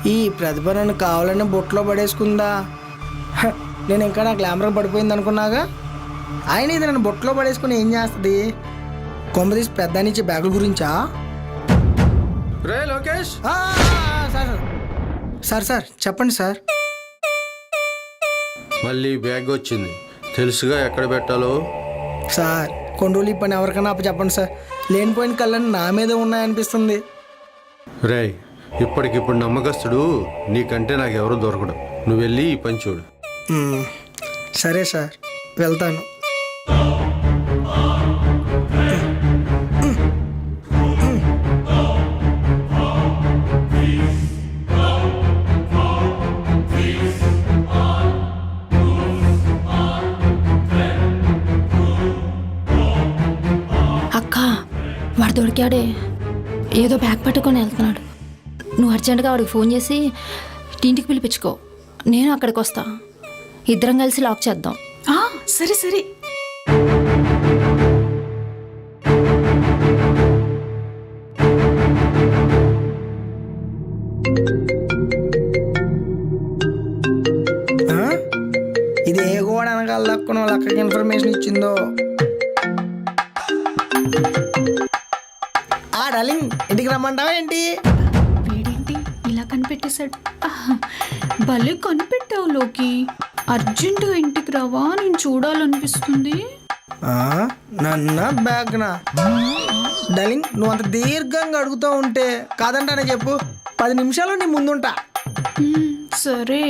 ఈ ప్రతిభ నన్ను కావాలని బొట్లో పడేసుకుందా? నేను ఇంకా నా గ్లామర్ పడిపోయింది అనుకున్నాగా. ఆయన ఇది నన్ను బొట్లో పడేసుకుని ఏం చేస్తుంది? కొంపదీసి పెద్ద నుంచి బ్యాగుల గురించా? రే లోకేష్, సార్ సార్ సార్ చెప్పండి సార్. మళ్ళీ బ్యాగ్ వచ్చింది, తెలుసుగా ఎక్కడ పెట్టాలో. సార్ కొన్ని రోజులు ఈ పని ఎవరికైనా అప్పు చెప్పండి సార్. లేనిపోయిన కళ్ళని నా మీద ఉన్నాయనిపిస్తుంది. రే, ఇప్పటికిప్పుడు నమ్మకస్తుడు నీకంటే నాకు ఎవరు దొరకడు. నువ్వు వెళ్ళి ఈ పని చూడు. సరే సార్, వెళ్తాను. అక్క, వాడు దొరికాడే, ఏదో బ్యాగ్ పట్టుకొని వెళ్తున్నాడు. నువ్వు అర్జెంటుగా వాడికి ఫోన్ చేసి ఇంటికి పిలిపించుకో, నేను అక్కడికి వస్తా. ఇద్దరం కలిసి లాక్ చేద్దాం. సరే సరే. ఇది ఏ గోడ అనగాల లక్కున వాళ్ళ అక్కడికి ఇన్ఫర్మేషన్ ఇచ్చిందో. డార్లింగ్, ఇంటికి రమ్మంటావా ఏంటి? వీడేంటి ఇలా కనిపెట్టేశాడు? భలే కనిపెట్టావు లోకి. అర్జెంటుగా ఇంటికి రావా, నేను చూడాలనిపిస్తుంది. నన్నా బ్యాగ్నా? డార్లింగ్, నువ్వు అంత దీర్ఘంగా అడుగుతూ ఉంటే కాదంటానే చెప్పు. 10 నిమిషాలు నీ ముందుంటా. సరే.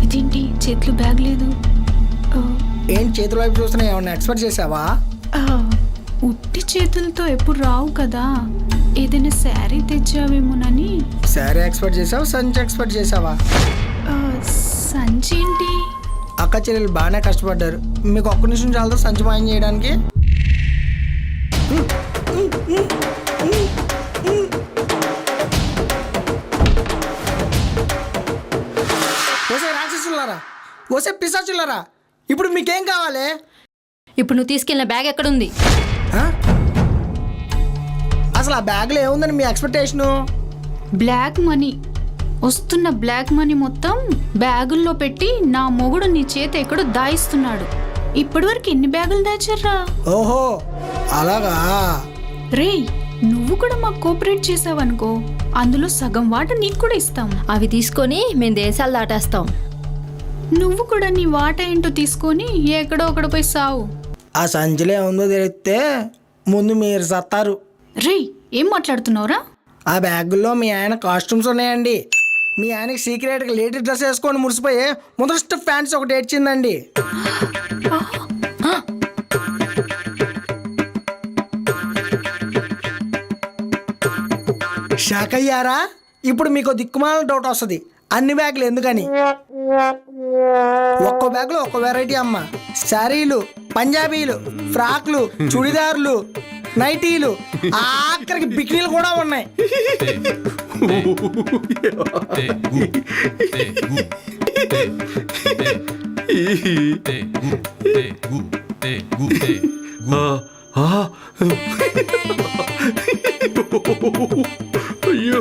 ఇదేంటి చేతిలో బ్యాగ్ లేదు? ఏంటి చేతుల వైపు చూస్తున్నా? ఏమన్నా ఎక్స్పెక్ట్ చేసావా? ఉట్టి చేతులతో ఎప్పుడు రావు కదా, ఏదైనా శారీ తెచ్చావేమోనని. శారీ ఎక్స్పెక్ట్ చేసావా, సంచి ఎక్స్పెక్ట్ చేసావా? సంచి ఏంటి? అక్క చెల్లెలు బాగానే కష్టపడ్డారు, మీకు ఒక్క నిమిషం చాలదా సంచి మాయం చేయడానికి? ఓసే రాక్షసులారా, ఓసే పిశాచులారా, ఇప్పుడు మీకేం కావాలి? ఇప్పుడు నువ్వు తీసుకెళ్ళిన బ్యాగ్ ఎక్కడుంది? అసలు ఆ బ్యాగ్లో ఏముందని మీ ఎక్స్పెక్టేషను? Black money. వస్తున్న బ్లాక్ మనీ మొత్తం బ్యాగుల్లో పెట్టి నా మొగుడు నీ చేతి ఎక్కడో దాయిస్తున్నాడు. ఇప్పటివరకు ఎన్ని బ్యాగులు దాచారా? ఓహో అలాగా. రేయ్, నువ్వు కూడా మాకు కోఆపరేట్ చేసావనుకో, అందులో సగం వాట నీకు కూడా ఇస్తాం. అవి తీసుకొని మేము దేశాలు దాటేస్తాం. నువ్వు కూడా నీ వాట ఏంటో తీసుకొని ఎక్కడో ఒకడ పోయి సావు. ఆ సంచిలో ఏముందో తెలిస్తే ముందు మీరు సత్తారు. రేయ్, ఏం మాట్లాడుతున్నావురా? ఆ బ్యాగుల్లో మీ ఆయన కాస్ట్యూమ్స్ ఉన్నాయండి. మీ ఆయనకి సీక్రెట్గా లేటెస్ట్ డ్రెస్ వేసుకొని మురిసిపోయి మొదస్ట్ ఫ్యాన్స్ ఒకటి ఏడ్చిందండి. షాక్ అయ్యారా? ఇప్పుడు మీకు దిక్కుమాల డౌట్ వస్తుంది, అన్ని బ్యాగులు ఎందుకని. ఒక్కో బ్యాగులో ఒక్కో వెరైటీ అమ్మ. శారీలు, పంజాబీలు, ఫ్రాక్లు, చుడిదార్లు, నైటీలు, ఆఖరికి బికినీలు కూడా ఉన్నాయి. అయ్యో